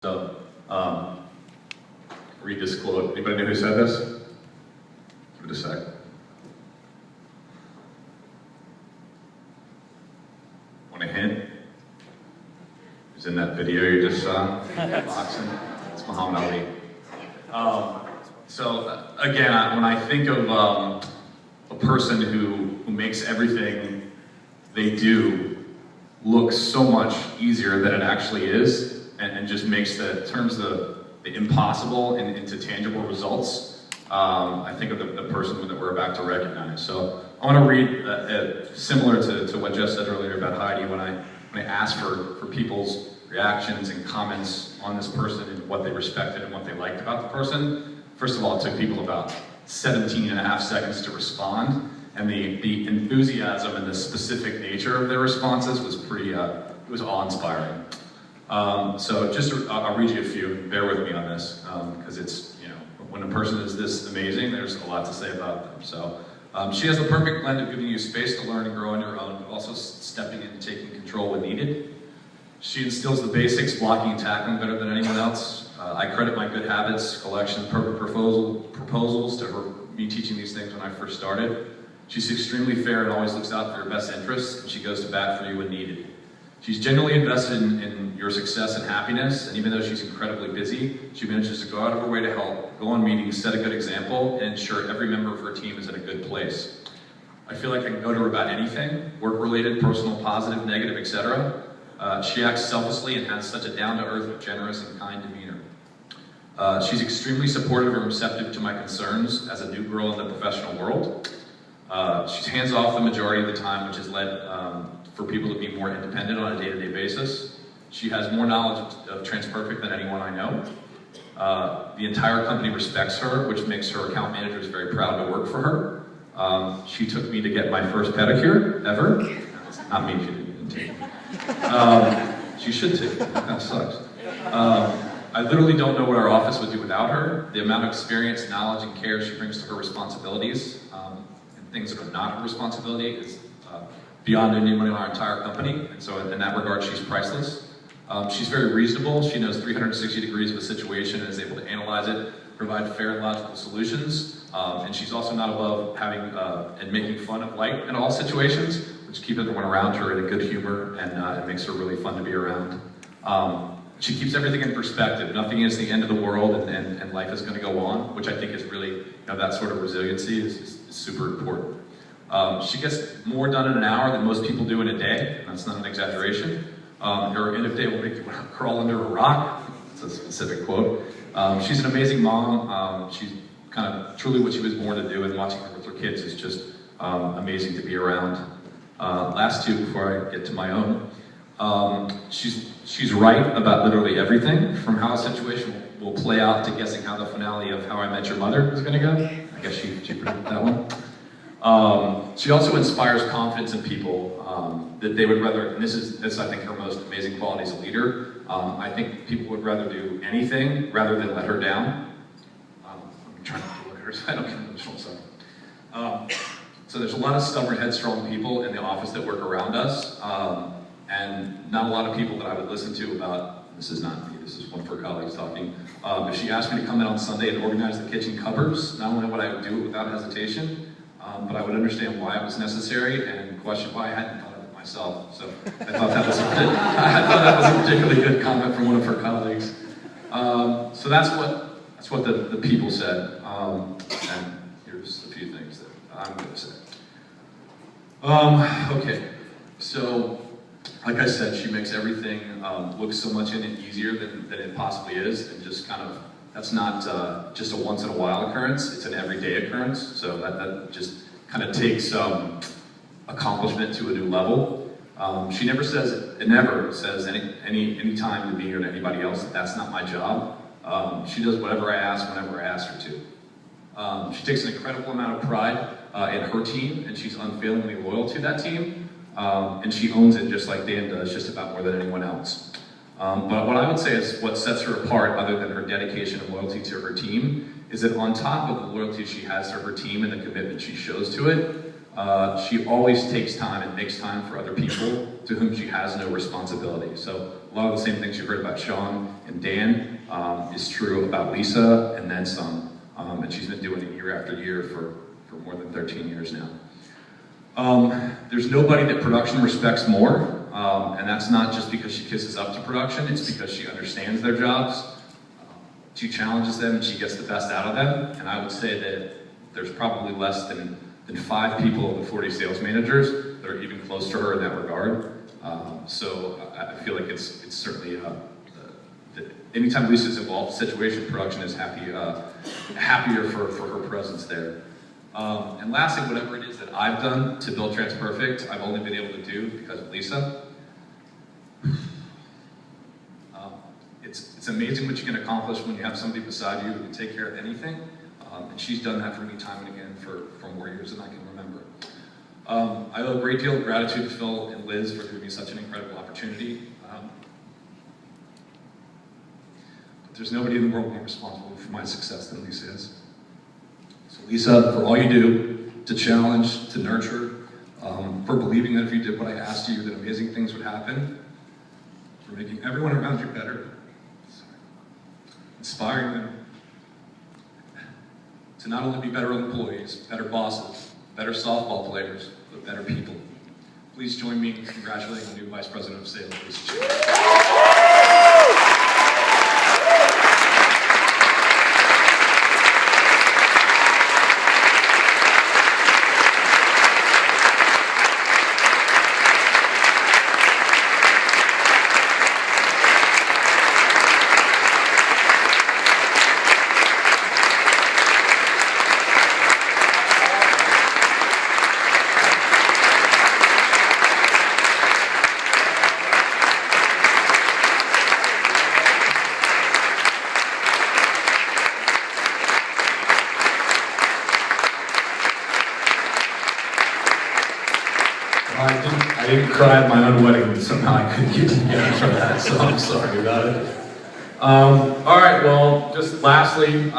So, read this quote. Anybody know who said this? Give it a sec. Want a hint? Who's in that video you just saw? Boxing? It's Muhammad Ali. Again, when I think of a person who makes everything they do look so much easier than it actually is, and just turns the impossible into tangible results, I think of the person that we're about to recognize. So I want to read, similar to what Jeff said earlier about Heidi, when I asked for people's reactions and comments on this person and what they respected and what they liked about the person. First of all, it took people about 17 and a half seconds to respond, and the enthusiasm and the specific nature of their responses was pretty, it was awe-inspiring. I'll read you a few, bear with me on this, because it's, when a person is this amazing, there's a lot to say about them. So, she has the perfect blend of giving you space to learn and grow on your own, but also stepping in and taking control when needed. She instills the basics, blocking and tackling better than anyone else. I credit my good habits, collection of perfect proposals to me teaching these things when I first started. She's extremely fair and always looks out for your best interests, and she goes to bat for you when needed. She's genuinely invested in your success and happiness, and even though she's incredibly busy, she manages to go out of her way to help, go on meetings, set a good example, and ensure every member of her team is in a good place. I feel like I can go to her about anything, work-related, personal, positive, negative, etc. She acts selflessly and has such a down-to-earth, generous, and kind demeanor. She's extremely supportive and receptive to my concerns as a new girl in the professional world. She's hands-off the majority of the time, which has led for people to be more independent on a day-to-day basis. She has more knowledge of TransPerfect than anyone I know. The entire company respects her, which makes her account managers very proud to work for her. She took me to get my first pedicure ever. Not me, she didn't take me. She should take me, that sucks. I literally don't know what our office would do without her. The amount of experience, knowledge, and care she brings to her responsibilities, and things that are not her responsibility, is beyond anyone in our entire company. And so in that regard, she's priceless. She's very reasonable. She knows 360 degrees of a situation and is able to analyze it, provide fair and logical solutions. And she's also not above having and making fun of light in all situations, which keeps everyone around her in a good humor, and it makes her really fun to be around. She keeps everything in perspective. Nothing is the end of the world, and life is going to go on, which I think is really, that sort of resiliency is super important. She gets more done in an hour than most people do in a day, and that's not an exaggeration. Her end of day will make you crawl under a rock. It's a specific quote. She's an amazing mom. She's kind of truly what she was born to do, and watching her with her kids is just amazing to be around. Last two before I get to my own. She's right about literally everything, from how a situation will play out to guessing how the finale of How I Met Your Mother is going to go. I guess she predicted that one. She also inspires confidence in people that they would rather, and this is I think her most amazing quality as a leader. I think people would rather do anything rather than let her down. I'm trying not to look at her so I don't get emotional. So there's a lot of stubborn, headstrong people in the office that work around us. And not a lot of people that I would listen to about, this is not me, this is one of her colleagues talking. If she asked me to come in on Sunday and organize the kitchen cupboards, not only would I do it without hesitation, but I would understand why it was necessary and question why I hadn't thought of it myself. So I thought that was a particularly good comment from one of her colleagues. So that's what the people said. And here's a few things that I'm going to say. Okay, so, like I said, she makes everything look so much easier than it possibly is, and just kind of, that's not just a once in a while occurrence, it's an everyday occurrence, so that just kind of takes accomplishment to a new level. She never says any time to me or to anybody else that that's not my job. She does whatever I ask, whenever I ask her to. She takes an incredible amount of pride in her team, and she's unfailingly loyal to that team. And she owns it just like Dan does, just about more than anyone else. But what I would say is what sets her apart, other than her dedication and loyalty to her team, is that on top of the loyalty she has to her team and the commitment she shows to it, she always takes time and makes time for other people to whom she has no responsibility. So lot of the same things you heard about Sean and Dan is true about Lisa and then some. And she's been doing it year after year for more than 13 years now. There's nobody that production respects more, and that's not just because she kisses up to production, it's because she understands their jobs. She challenges them and she gets the best out of them, and I would say that there's probably less than 5 people of the 40 sales managers that are even close to her in that regard. So I feel like it's certainly, anytime Lisa's involved in a situation, production is happier for her presence there. And lastly, whatever it is that I've done to build TransPerfect, I've only been able to do because of Lisa. It's amazing what you can accomplish when you have somebody beside you who can take care of anything. And she's done that for me time and again for more years than I can remember. I owe a great deal of gratitude to Phil and Liz for giving me such an incredible opportunity. But there's nobody in the world more responsible for my success than Lisa is. So Lisa, for all you do to challenge, to nurture, for believing that if you did what I asked you, that amazing things would happen, for making everyone around you better, inspiring them to not only be better employees, better bosses, better softball players, but better people. Please join me in congratulating the new Vice President of Sales, Lisa. I didn't cry at my own wedding, but somehow I couldn't get together for that, so I'm sorry about it. All right, well, just lastly,